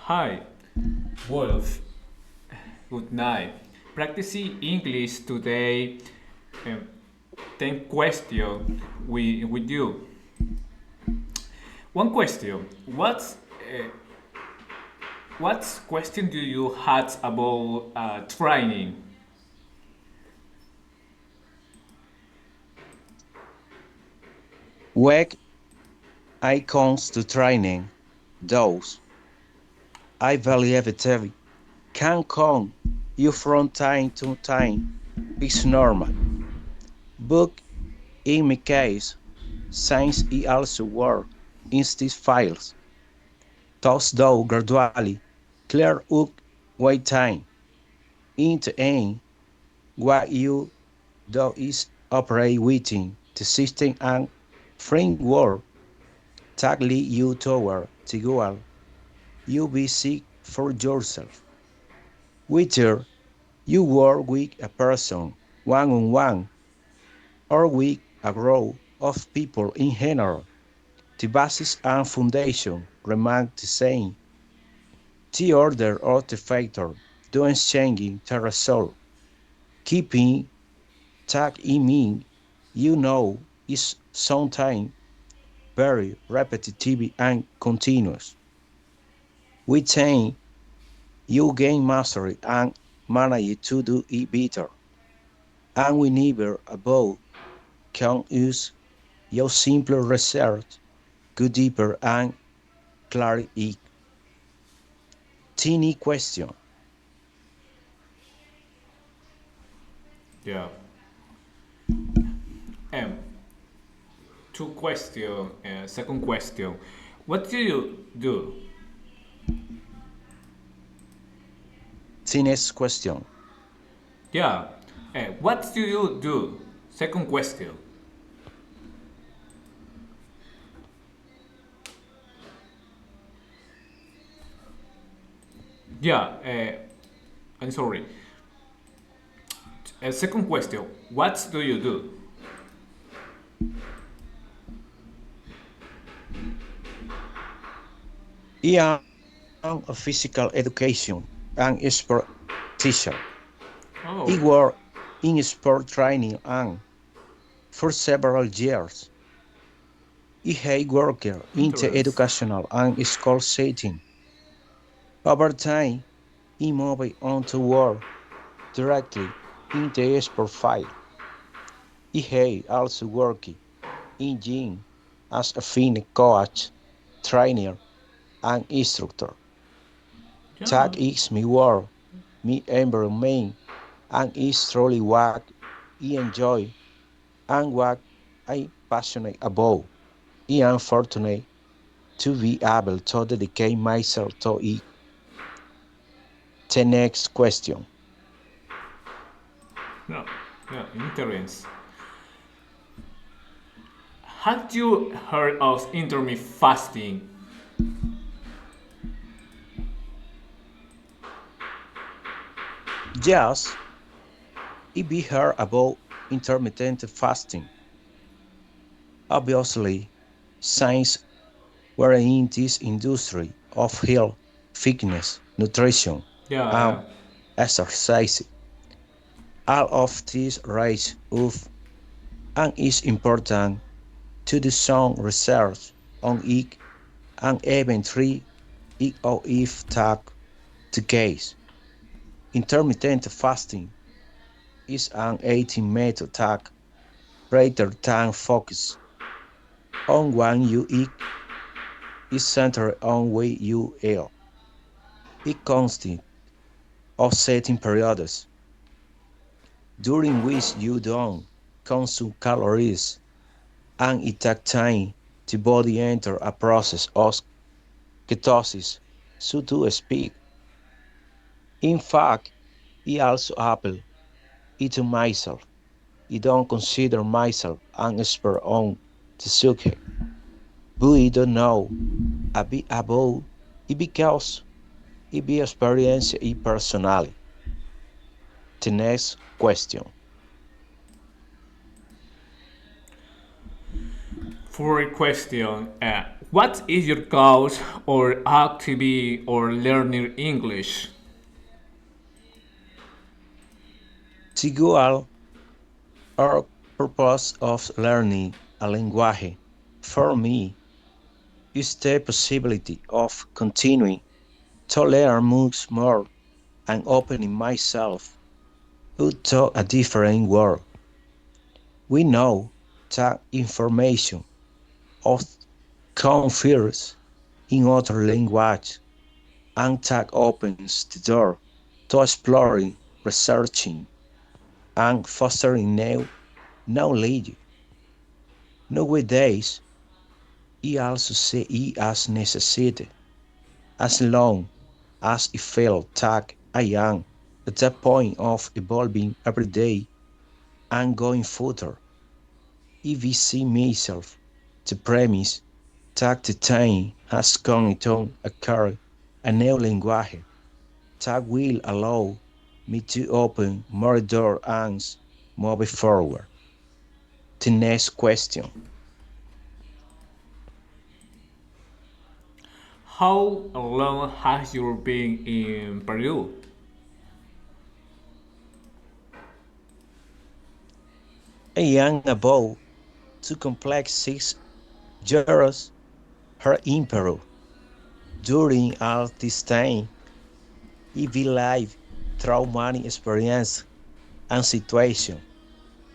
Hi, Wolf. Good night. Practicing English today. Um, 10 question with you. One question. What question do you had about training? When it comes to training, those I believe it can come you from time to time. It's normal. But in my case, since it also work in these files, thus though gradually clear up with time. In the end, what you do is operate within the system and framework that lead you toward the goal you be seek for yourself. Whether you work with a person one-on-one or with a group of people in general, the basis and foundation remain the same. The order of the factor don't change the result. Keeping tag in mind, is sometimes very repetitive and continuous. With time, you gain mastery and manage to do it better. And we never above can use your simpler research, go deeper and clarify. Tiny question. Yeah. Um, Two question. Second question. What do you do? Tiny question. Yeah. What do you do? Second question. Yeah. I'm sorry. Second question. What do you do? I am a physical education and sport teacher. I Oh, work in sport training and for several years. I have worked in the interest. educational and school setting. Over time, I moved on to work directly in the sport field. I have also worked in gym as a fitness coach, trainer, and instructor. Yeah. That is my work, my environment, and is truly what I enjoy and what I'm passionate about. I am fortunate to be able to dedicate myself to it. The next question. Yeah. Yeah. Interest. Have you heard of intermittent fasting? Yes, I be heard about intermittent fasting. Obviously, since we're in this industry of health, fitness, nutrition, Yeah. and Yeah. exercise, all of this rise up and is important to do some research on it and even try it out if that the case. Intermittent fasting is an eating method that, rather than focus on when you eat, is centered on when you eat. It consists of setting periods during which you don't consume calories and it takes time the body enter a process of ketosis, so to speak. In fact, I also happen to myself. I don't consider myself an expert on the subject, but I don't know a bit about it because I be experienced it personally. The next question. For a question. What is your cause or activity or learning English? The goal or purpose of learning a language for me is the possibility of continuing to learn much more and opening myself up to a different world. We know that information often comes first in other language and that opens the door to exploring, researching, and fostering new knowledge. Nowadays, I also see it as necessity, as long as I feel that I am at the point of evolving every day and going further. If I see myself the premise that the time has come to acquire a new language that will allow me to open more doors and move forward. The next question. How long has you been in Peru? I am about to complete 6 years here in Peru. During all this time, I've lived through many experiences and situations,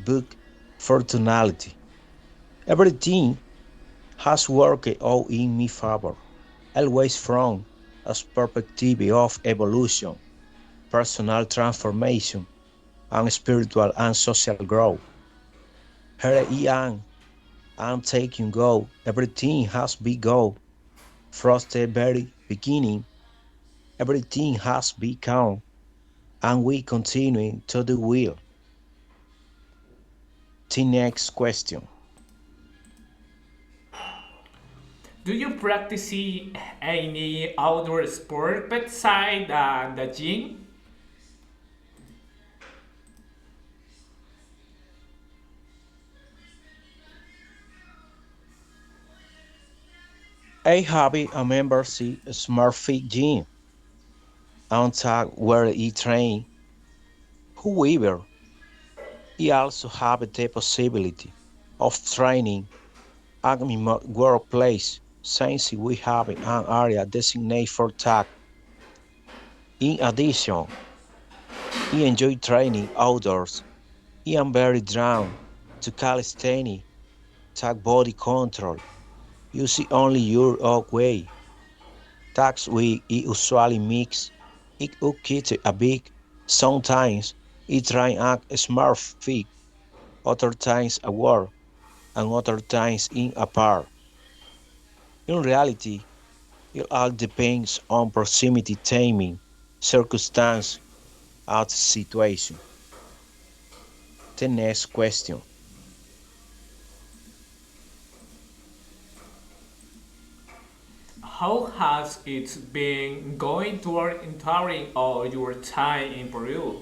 but fortunately, everything has worked out in my favor, always from a perspective of evolution, personal transformation, and spiritual and social growth. Here I am, I'm taking go. Everything has been go. From the very beginning, everything has become, and we continue to do well. The next question. Do you practice any outdoor sport beside the gym? I have a membership SmartFit gym on top where I train. However, I also have the possibility of training at my workplace since we have an area designated for that. In addition, I enjoy training outdoors. I am very drawn to calisthenics, tag body control, using only your own way. Tags we usually mix it up a big. Sometimes I try act smart fit, other times a word, and other times in a pair. In reality, it all depends on proximity timing, circumstance, and situation. The next question. How has it been going toward entering all your time in Peru?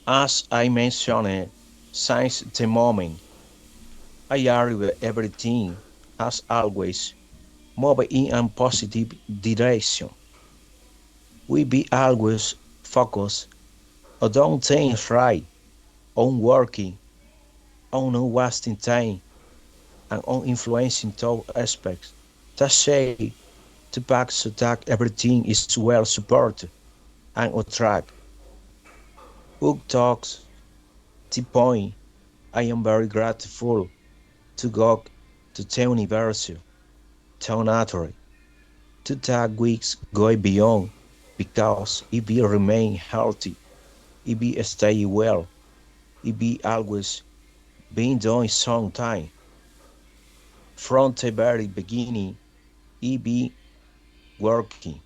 As I mentioned, since the moment I arrived, everything has always moved in a positive direction. We be always focused on doing things right, on working, on not wasting time, and on influencing those aspects. That say to back so that everything is well supported and on track. Book talks, the point, I am very grateful to go to the university, Townatory, to take weeks go beyond, because if we remain healthy, if we stay well, if we always been doing some time, from the very beginning, if we working,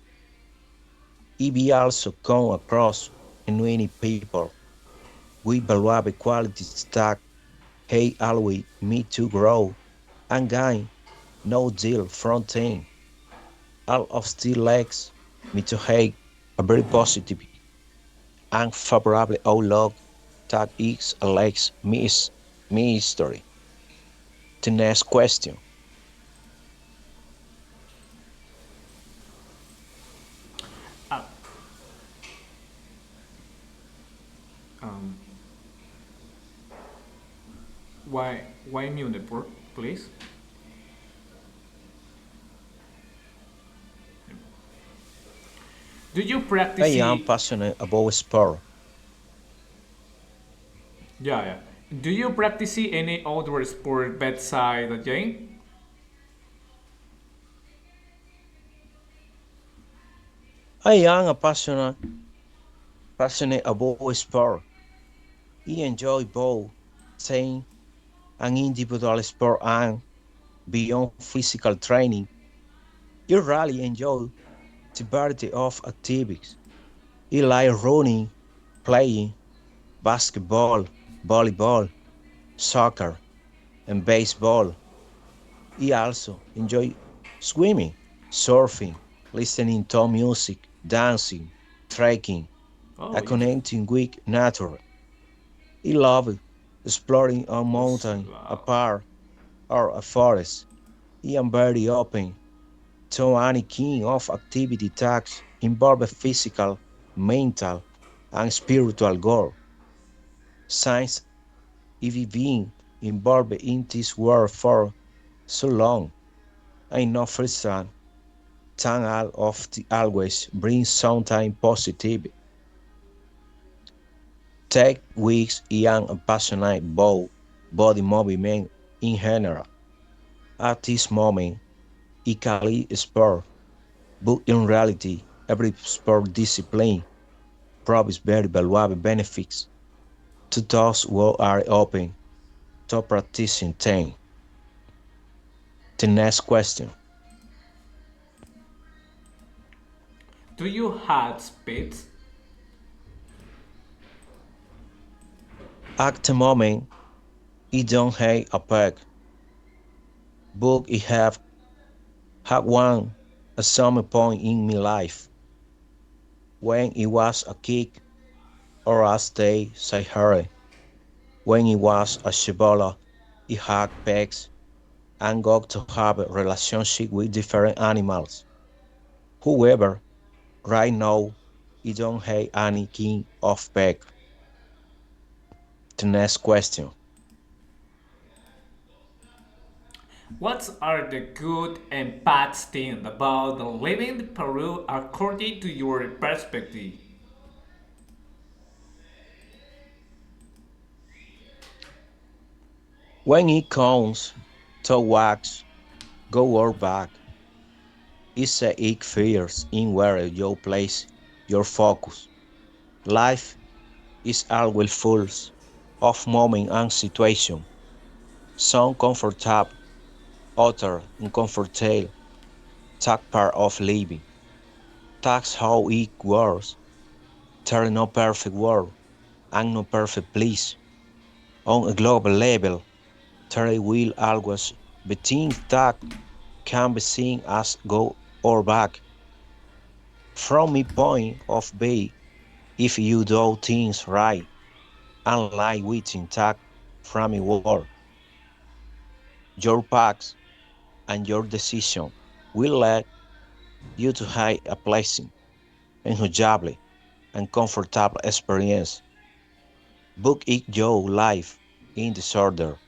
if we also come across many people with valuable qualities that hey always me to grow and gain no deal from them. All of the legs me to have a very positive and favorable outlook that is Alex miss. me history. The next question. Uh, um, why Munich, please? Do you I practice? am passionate about sport. Yeah, yeah. Do you practice any outdoor sport bedside, Jane? I am a passionate about sport. I enjoy both team and individual sport and beyond physical training. I really enjoy the variety of activities. I like running, playing basketball, volleyball, soccer, and baseball. I also enjoy swimming, surfing, listening to music, dancing, trekking, Oh, and you. connecting with nature. I love exploring a Oh, mountain, a wow. park, or a forest. I am very open to any kind of activity that involve physical, mental, and spiritual goal. Since I've been involved in this world for so long, I know firsthand that all of the always brings something positive. Take weeks young and passionate about body movement in general. At this moment, it can lead sport, but in reality, every sport discipline provides very valuable benefits to those who are open to practicing them. The next question. Do you have pets? At the moment, I don't have a pet, but I have had one at some point in my life. When I was a kid, or as they say here, when I was a chibola, I had pets and got to have a relationship with different animals. However, right now, I don't have any kind of pet. The next question. What are the good and bad things about living in Peru according to your perspective? When it comes to wax, go or back, it's a it fears in where you place your focus. Life is always full of moments and situations, some comfortable, others uncomfortable. That part of living. That's how it works. There's no perfect world and no perfect place. On a global level, there will always be things that can be seen as good or bad. From my point of view, if you do things right and lie within that from your word, your pacts and your decision will lead you to have a pleasant, enjoyable, and comfortable experience. Book it your life in disorder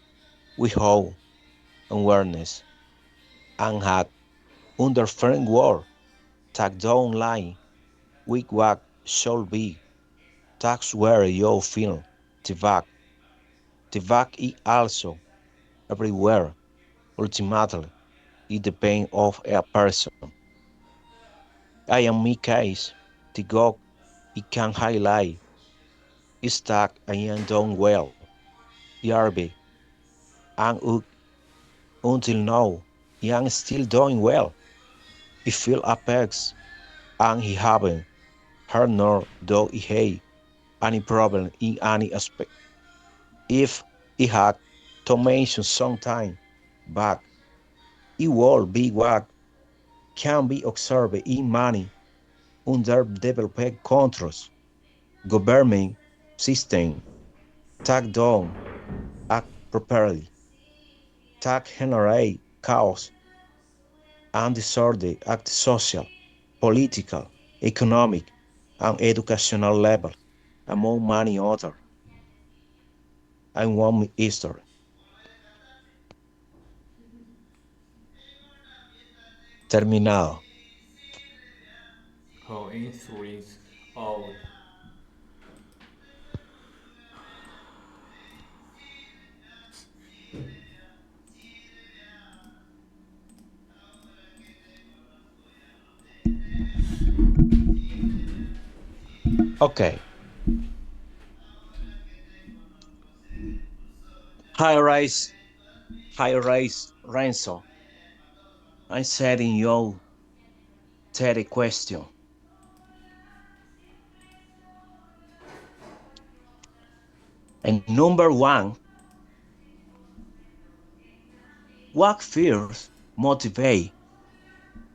without awareness and act under framework that don't lie with what should be. That's where you feel the back. The back is also everywhere. Ultimately, it depends of a person. I am my case. The God it can highlight is that I am doing well. ERB and until now, I am still doing well. I feel apex and he haven't heard nor do he have any problem in any aspect. If he had to mention sometime back, it would be what can be observed in many underdeveloped countries. Government system tacked down properly. Tag generate chaos and disorder at the social, political, economic, and educational level, among many others. And one history. Terminado. Oh, injuries. Oh, Okay. High rise, high rise ransom. I'm setting you 30 question. And number one, what fears motivate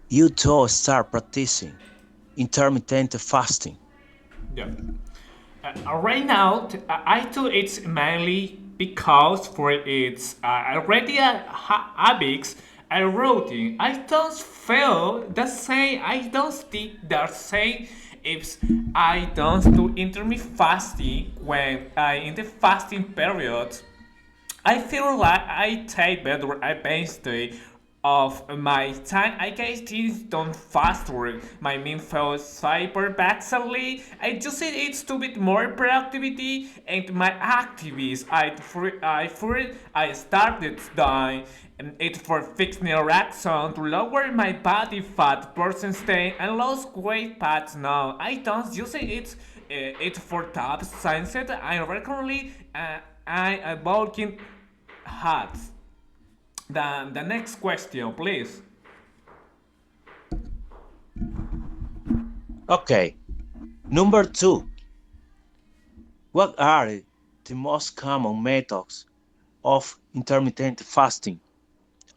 you to start practicing intermittent fasting? yeah. Right now, I do it mainly because for its already habits and routine. I don't feel the same. I don't stick the same if I don't do intermittent fasting when I in the fasting period. I feel like I take better advantage of my time. I guess things don't faster. My mind feels cyber backslowly. I just said it's to bit more productivity and my activities. I started doing it for fixing reaction to lower my body fat percentage and lose weight but now I don't use it for top science. I regularly I am bulking hats. The next question, please. Okay. Number two, what are the most common methods of intermittent fasting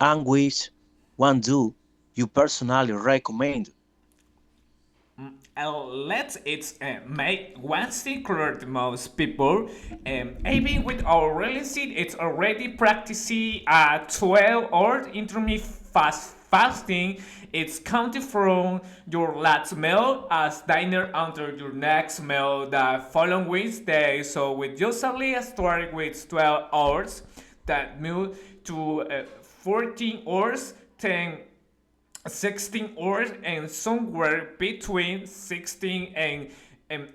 and which one do you personally recommend? Let's make one secret most people. Even with our releasing, it's already practicing 12 hours intermittent fasting. It's counting from your last meal as dinner until your next meal the following Wednesday. So we usually start with 12 hours. That move to 14 hours, 10 16 hours and somewhere between 16 and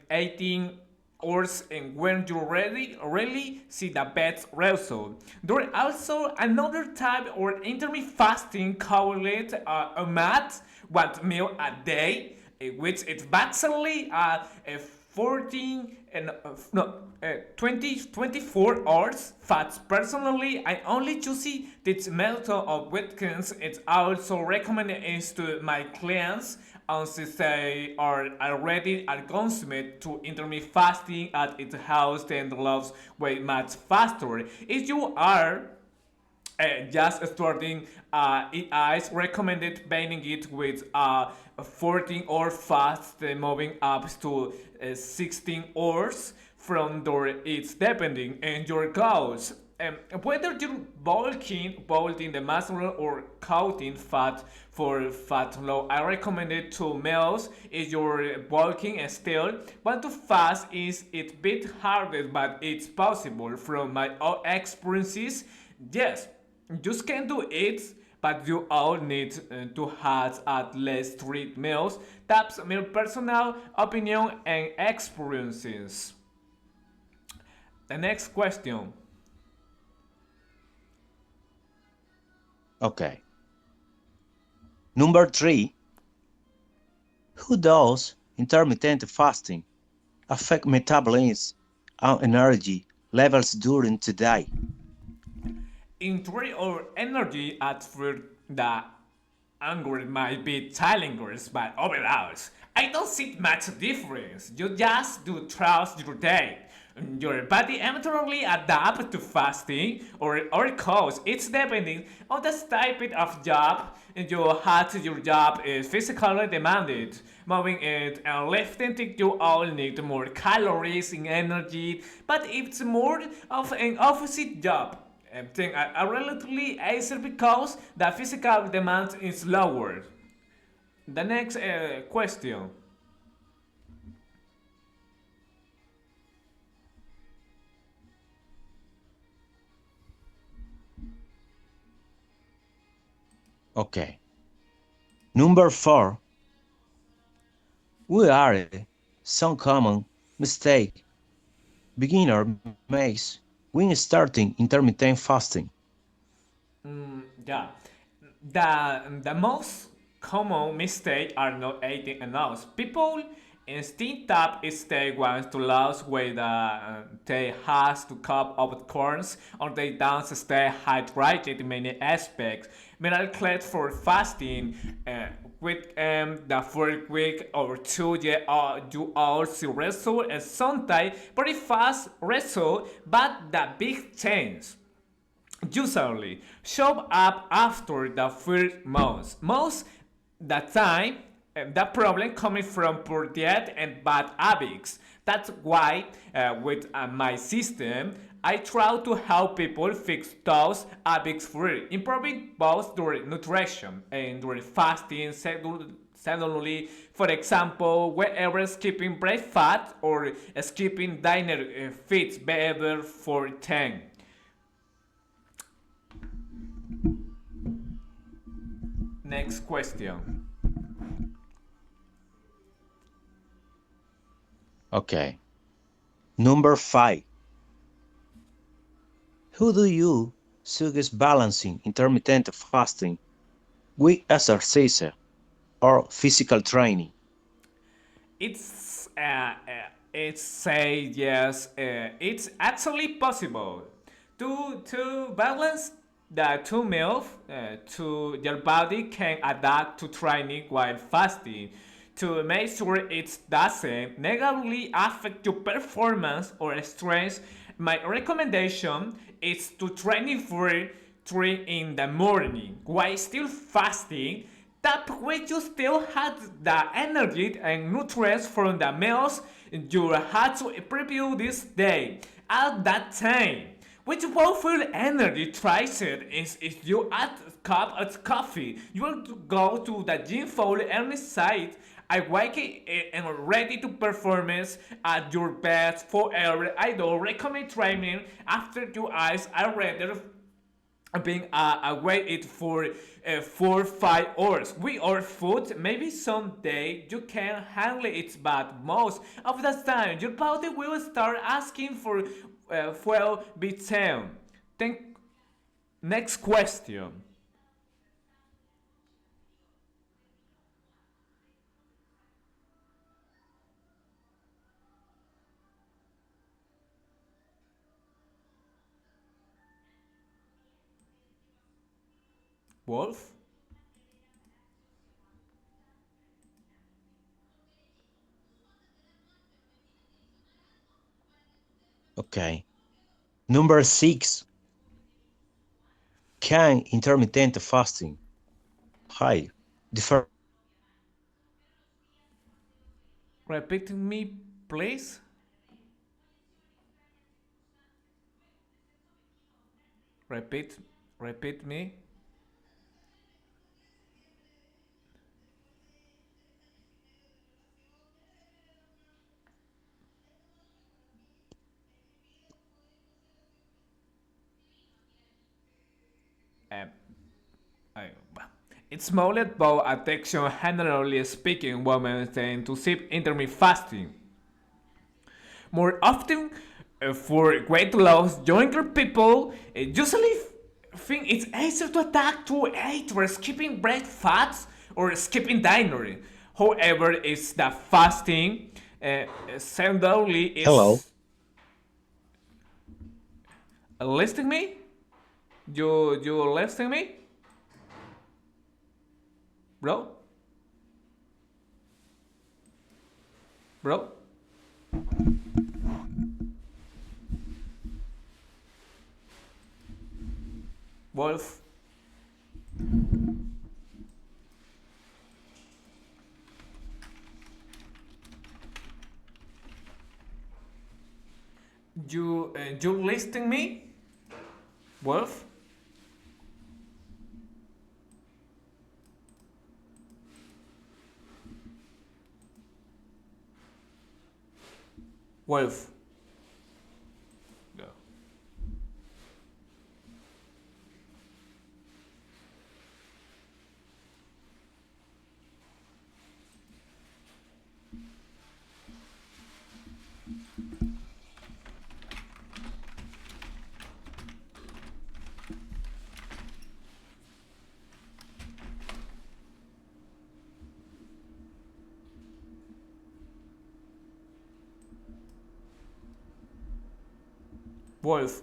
18 hours and when you're ready really see the best result. There is also another type or intermittent fasting called a mat 1 meal a day which is basically a 14 and no 24 hours fast. Personally I only choose this method of weekends. It's also recommended is to my clients since they are already accustomed to intermittent fasting at its house and loves way much faster. If you are just starting, it is recommended banning it with 14 or fast, moving up to 16 hours from there. It's depending on your goals. Whether you're bulking the muscle or counting fat for fat low, I recommend it to meals if you're bulking and still want to fast. Is it bit harder, but it's possible from my own experiences. Yes, you can do it, but you all need to have at least 3 meals. That's my personal opinion and experiences. The next question. Okay. Number three, who does intermittent fasting affect metabolism and energy levels during the day? Injury or energy at first the anger might be challenging, but overall, I don't see much difference. You just do trust your day. Your body eventually adapt to fasting or cause. It's depending on the type of job you had. Your job is physically demanded. Moving it and lifting you all need more calories and energy, but it's more of an opposite job thing are relatively easier because the physical demand is lower. The next question. Okay. Number 4. What are some common mistake beginner makes when starting intermittent fasting? Yeah, the most common mistake are not eating enough. People instinctively stay want to lose weight. They has to cope up with corns, or they don't stay hydrated in many aspects. Miracle for fasting. With the first week or two, you also result and sometimes very fast result, but the big change usually show up after the first month. Most the time, the problem coming from poor diet and bad habits. That's why, with my system, I try to help people fix those habits first, improving both their nutrition and their fasting suddenly, for example, wherever skipping breakfast or skipping dinner fits better for 10. Next question. Okay. Number 5. Who do you suggest balancing intermittent fasting with exercise or physical training? It's it's say yes. It's actually possible to balance the two meals. To your body can adapt to training while fasting. To make sure it doesn't negatively affect your performance or strength, my recommendation is to train for 3 in the morning while still fasting. That way you still had the energy and nutrients from the meals you had to prepare this day. At that time, which will feel energy tries it is if you add a cup of coffee, you will go to the gym for any site. I wake and ready to performance at your best forever. I don't recommend training after your eyes are ready being awaited for 4 5 hours. We are food. Maybe someday you can handle it, but most of the time your body will start asking for fuel B10. Think next question. Wolf. Okay. Number 6. Can intermittent fasting high differ? Repeat me, please. Repeat. Repeat me. Um, I, it's more about addiction. Generally speaking, women tend to seek intermittent fasting more often. For weight loss, younger people usually think it's easier to attack to eat or skipping breakfast or skipping dinner. However, it's the fasting suddenly Hello. is listening me. You listening me, bro? Bro? Wolf? You listening me? Wolf? Wolf. Go. Wolf.